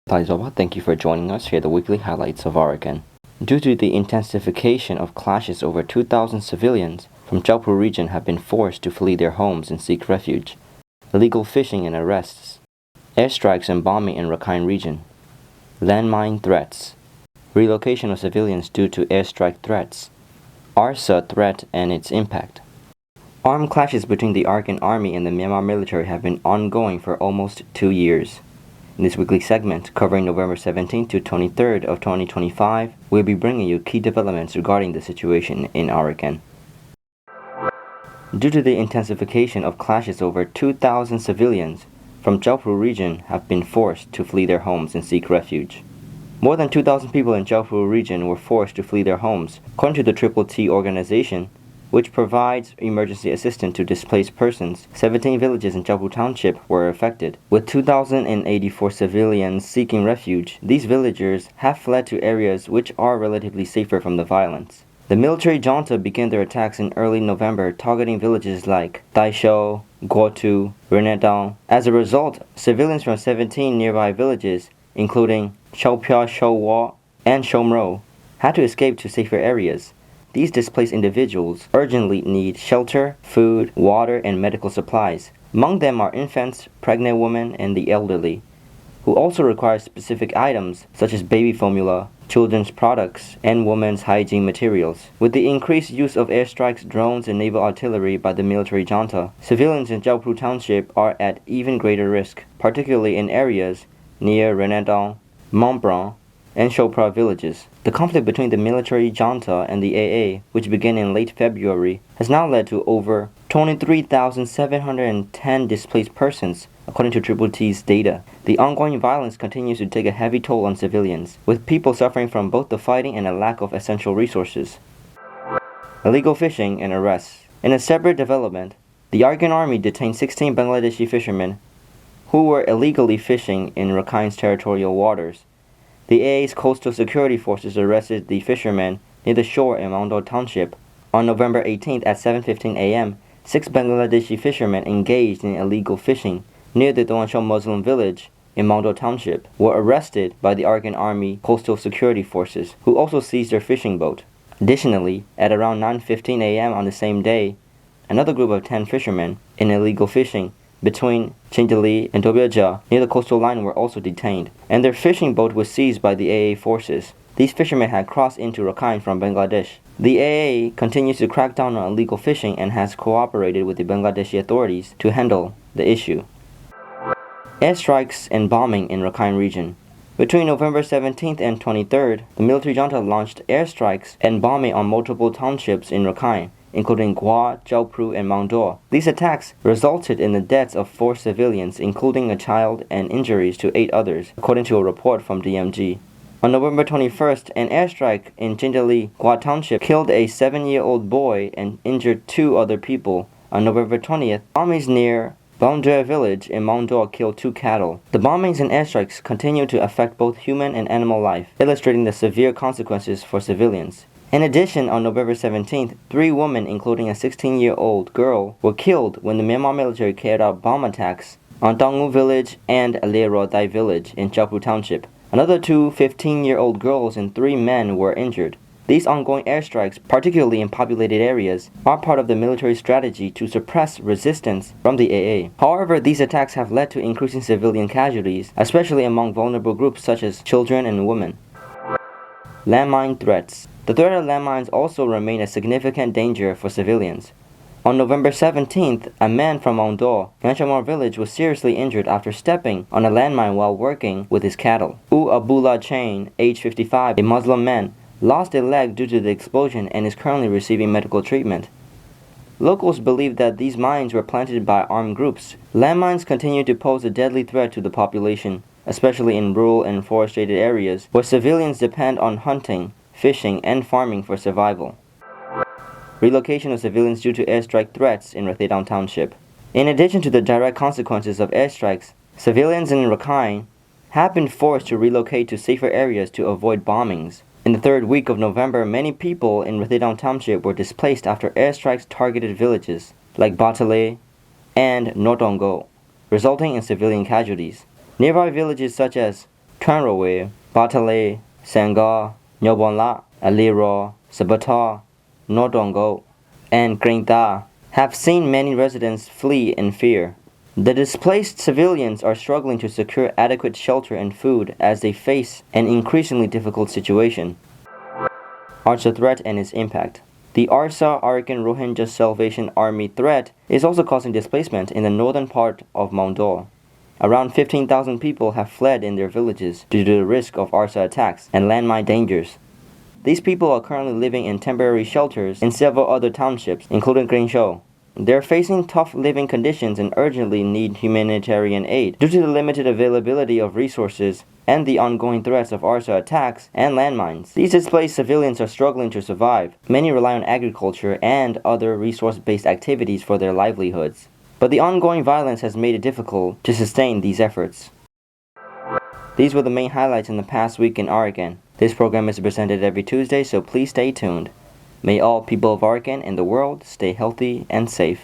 Thank you for joining us. Here are the weekly highlights of Arakan. Due to the intensification of clashes, over 2,000 civilians from Kyaukphyu region have been forced to flee their homes and seek refuge. Illegal fishing and arrests. Airstrikes and bombing in Rakhine region. Landmine threats. Relocation of civilians due to airstrike threats. ARSA threat and its impact. Armed clashes between the Arakan army and the Myanmar military have been ongoing for almost 2 years. In this weekly segment, covering November 17th to 23rd of 2025, we'll be bringing you key developments regarding the situation in Arakan. Due to the intensification of clashes, over 2,000 civilians from Kyaukphyu region have been forced to flee their homes and seek refuge. More than 2,000 people in Kyaukphyu region were forced to flee their homes, according to the Triple T organization, which provides emergency assistance to displaced persons. 17 villages in Kyaukphyu Township were affected. With 2,084 civilians seeking refuge, these villagers have fled to areas which are relatively safer from the violence. The military junta began their attacks in early November, targeting villages like Daisho, Gotu, Rathedaung. As a result, civilians from 17 nearby villages, including Kyaukphyu, Showa, and Mro, had to escape to safer areas. These displaced individuals urgently need shelter, food, water, and medical supplies. Among them are infants, pregnant women, and the elderly, who also require specific items such as baby formula, children's products, and women's hygiene materials. With the increased use of airstrikes, drones, and naval artillery by the military junta, civilians in Kyaukphyu Township are at even greater risk, particularly in areas near Rathedaung, Maungdaw, and Chopra villages. The conflict between the military junta and the AA, which began in late February, has now led to over 23,710 displaced persons, according to Triple T's data. The ongoing violence continues to take a heavy toll on civilians, with people suffering from both the fighting and a lack of essential resources. Illegal fishing and arrests. In a separate development, the Arakan army detained 16 Bangladeshi fishermen who were illegally fishing in Rakhine's territorial waters. The AA's coastal security forces arrested the fishermen near the shore in Maungdaw Township. On November 18th at 7:15 a.m., 6 Bangladeshi fishermen engaged in illegal fishing near the Detained Muslim village in Maungdaw Township were arrested by the Arakan Army coastal security forces, who also seized their fishing boat. Additionally, at around 9:15 a.m. on the same day, another group of 10 fishermen in illegal fishing between Chindali and Dobyaja near the coastal line were also detained, and their fishing boat was seized by the AA forces. These fishermen had crossed into Rakhine from Bangladesh. The AA continues to crack down on illegal fishing and has cooperated with the Bangladeshi authorities to handle the issue. Airstrikes and bombing in Rakhine region. Between November 17th and 23rd, the military junta launched airstrikes and bombing on multiple townships in Rakhine, including Gwa, Kyaukphyu, and Maungdaw. These attacks resulted in the deaths of 4 civilians, including a child, and injuries to 8 others, according to a report from DMG. On November 21st, an airstrike in Chindali, Gwa Township killed a 7-year-old boy and injured 2 other people. On November 20th, bombings near Maungdaw village in Maungdaw killed 2 cattle. The bombings and airstrikes continue to affect both human and animal life, illustrating the severe consequences for civilians. In addition, on November 17th, 3 women, including a 16-year-old girl, were killed when the Myanmar military carried out bomb attacks on Daungu village and Rathedaung village in Kyaukphyu Township. Another 2 15-year-old girls and 3 men were injured. These ongoing airstrikes, particularly in populated areas, are part of the military strategy to suppress resistance from the AA. However, these attacks have led to increasing civilian casualties, especially among vulnerable groups such as children and women. Landmine threats. The threat of landmines also remain a significant danger for civilians. On November 17th, a man from Maungdaw, Yanchamar village, was seriously injured after stepping on a landmine while working with his cattle. Abdullah Chain, age 55, a Muslim man, lost a leg due to the explosion and is currently receiving medical treatment. Locals believe that these mines were planted by armed groups. Landmines continue to pose a deadly threat to the population, especially in rural and forested areas where civilians depend on hunting, fishing, and farming for survival. Relocation of civilians due to airstrike threats in Rathedaung Township. In addition to the direct consequences of airstrikes, civilians in Rakhine have been forced to relocate to safer areas to avoid bombings. In the 3rd week of November, many people in Rathedaung Township were displaced after airstrikes targeted villages like Batale and Notongo, resulting in civilian casualties. Nearby villages such as Tranrowe, Batale, Sanga, Nyobonla, Aliro, Sabata, Nodongo, and Kringta have seen many residents flee in fear. The displaced civilians are struggling to secure adequate shelter and food as they face an increasingly difficult situation. ARSA threat and its impact. The ARSA Arakan Rohingya Salvation Army threat is also causing displacement in the northern part of Maungdaw. Around 15,000 people have fled in their villages due to the risk of ARSA attacks and landmine dangers. These people are currently living in temporary shelters in several other townships, including Gringsho. They're facing tough living conditions and urgently need humanitarian aid due to the limited availability of resources and the ongoing threats of ARSA attacks and landmines. These displaced civilians are struggling to survive. Many rely on agriculture and other resource-based activities for their livelihoods. But the ongoing violence has made it difficult to sustain these efforts. These were the main highlights in the past week in Arakan. This program is presented every Tuesday, so please stay tuned. May all people of Arakan and the world stay healthy and safe.